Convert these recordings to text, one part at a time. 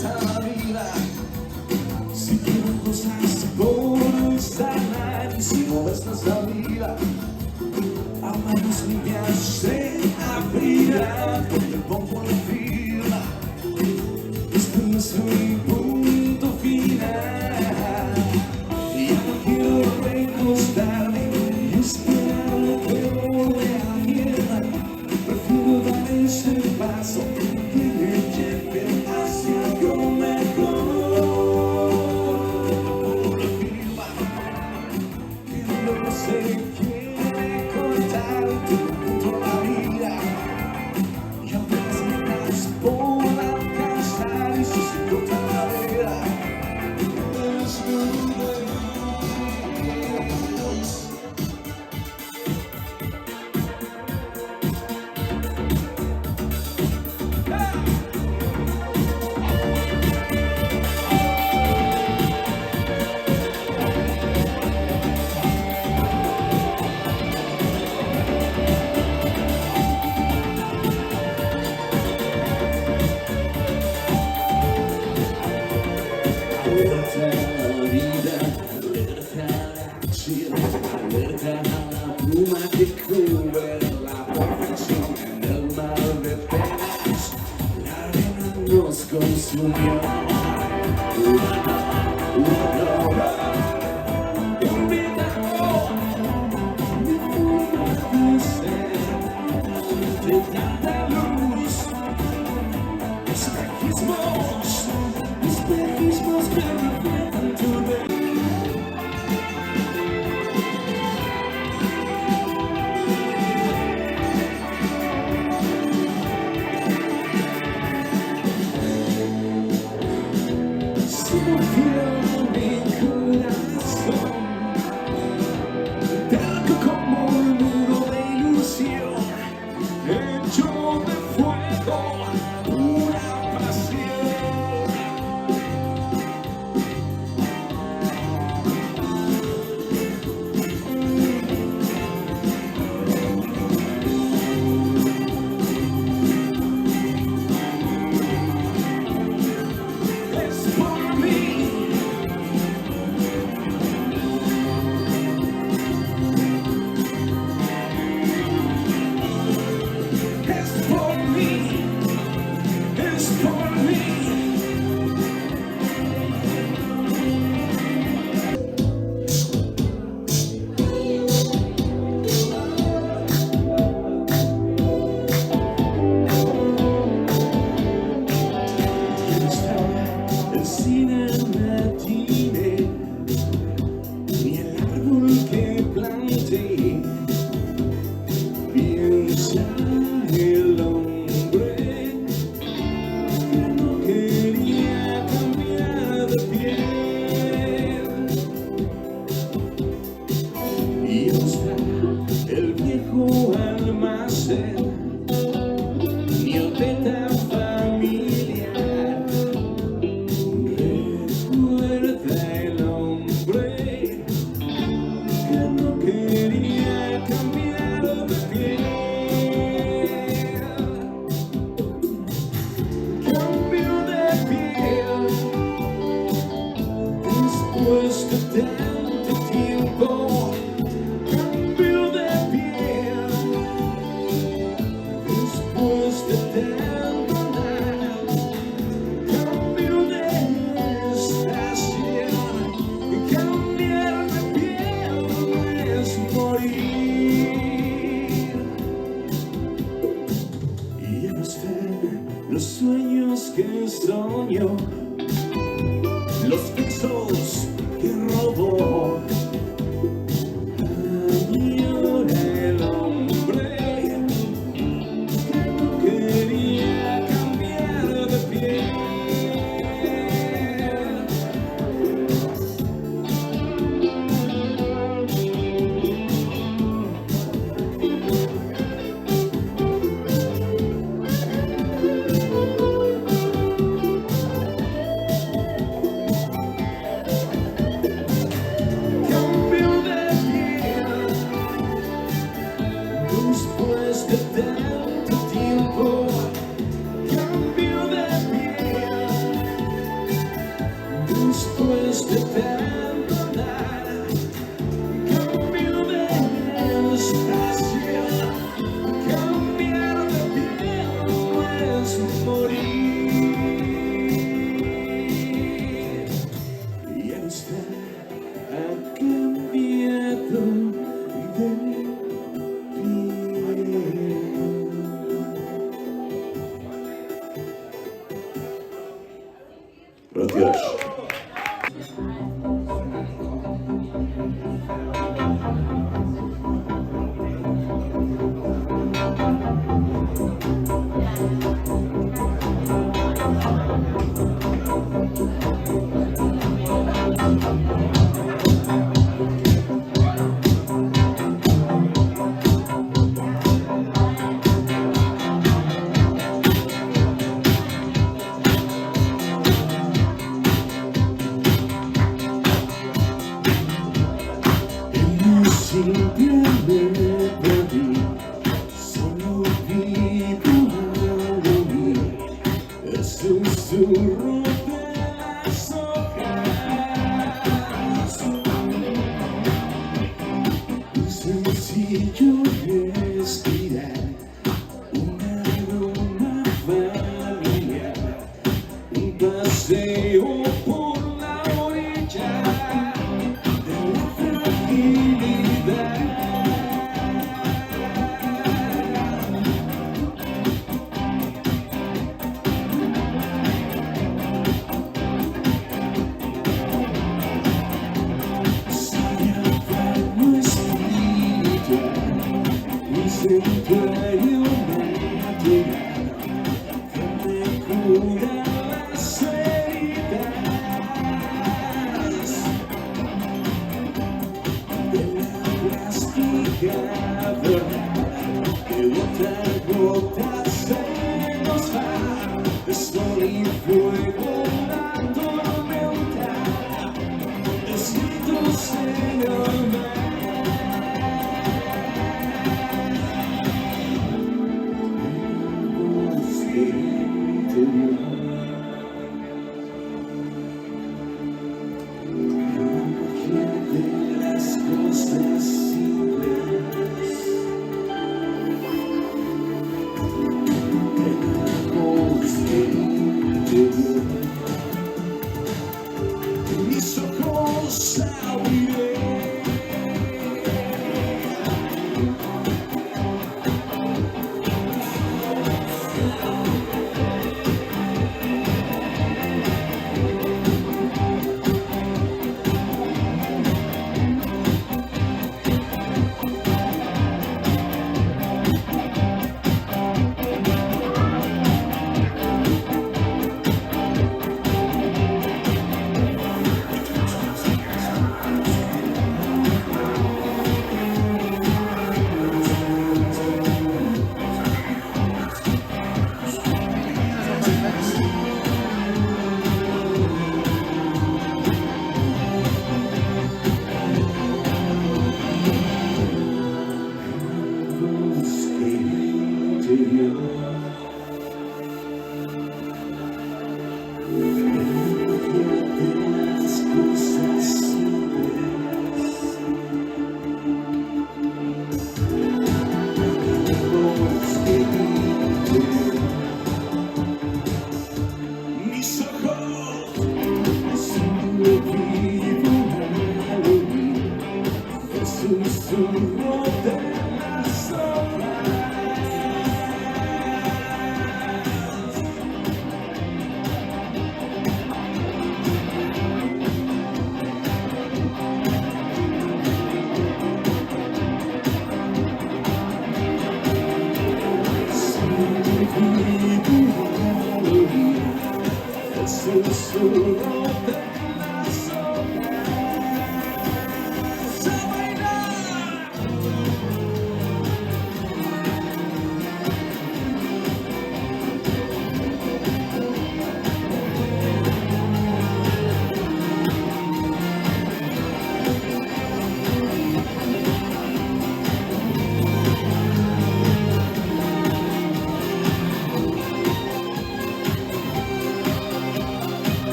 corta la vida. Si quiero cosas por sanar y si no ves la salida, a manos limpias se abrirá con el bombo de firma. Este no es un punto final. Ya no quiero recostarme y esperar lo peor de la mierda. Prefiero dar ese paso que me lleve hacia algo mejor. Por la firma, que no se quiere cortar junto a la vida. Y apenas metas por alcanzar y si se corta la vida. Alerta a la vida, alerta a la acción, alerta a la pluma que cubre la perfección. En el mar de penas, la arena nos consumió. Mi forma de ser, de tanta luz, espejismos que reflejan tu vida. Si no quiero mi corazón, terco como un muro de ilusión, hecho de fuego, pura pasión. Es por mí. Es por mí. Es por mí. El cine me tiene, ni el árbol que planté. Piensa el hombre que no quería cambiar de piel. Y está el viejo almacén, ni el beta familiar. Recuerda el hombre que no quería cambiar de piel. Cambio de piel después de tanto tiempo. Cambio de piel después de tanto andar. Cambio de estación. Cambiar de piel no es morir. Y ya no están los sueños que soñó, los besos que robó. Añora el hombre que no quería cambiar de piel.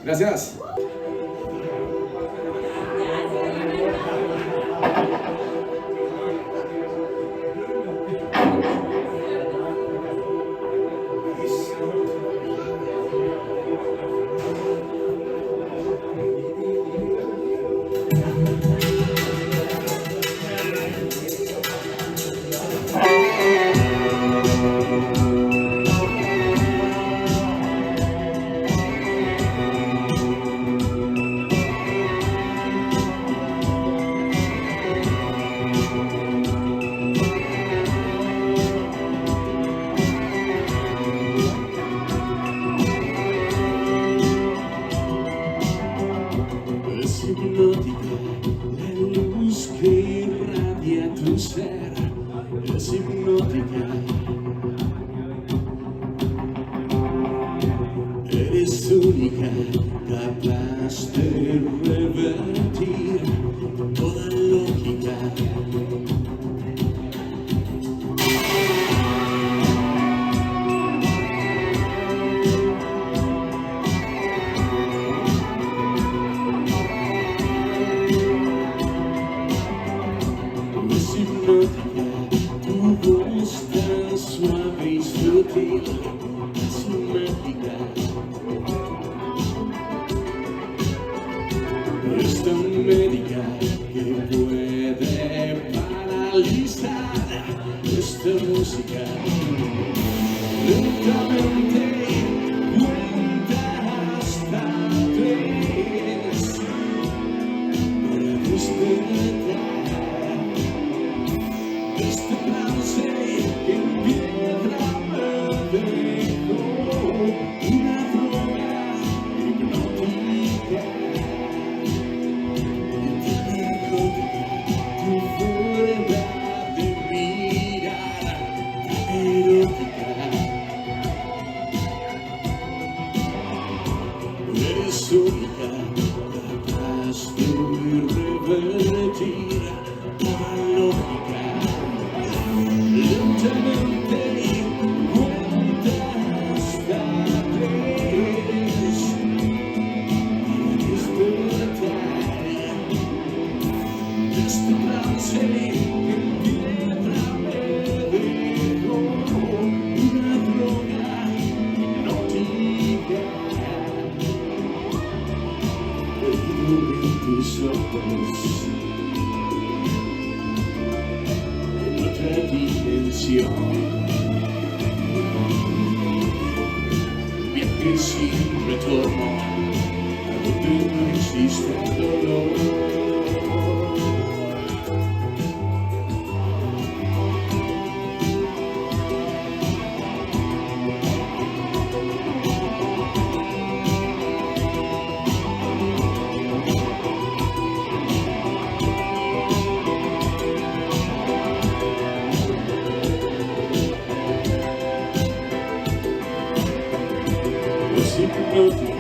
Gracias. es única, capaz de revertir toda lógica. Es hipnótica, tu voz tan suave y sutil, casi mágica. Es tan médica que puede paralizar esta música. Lentamente cuenta hasta 3 para despertar. Este trance que en piedra me dejó una droga hipnótica. Tu forma de mirar erótica. Eres única, capaz de revertir toda lógica. Lentamente cuenta hasta 3 para despertar. Este trance que en piedra me dejó una droga hipnótica. Perdido en tus ojos, en otra dimensión, viaje sin retorno, a donde no existe el dolor. Es hipnótica,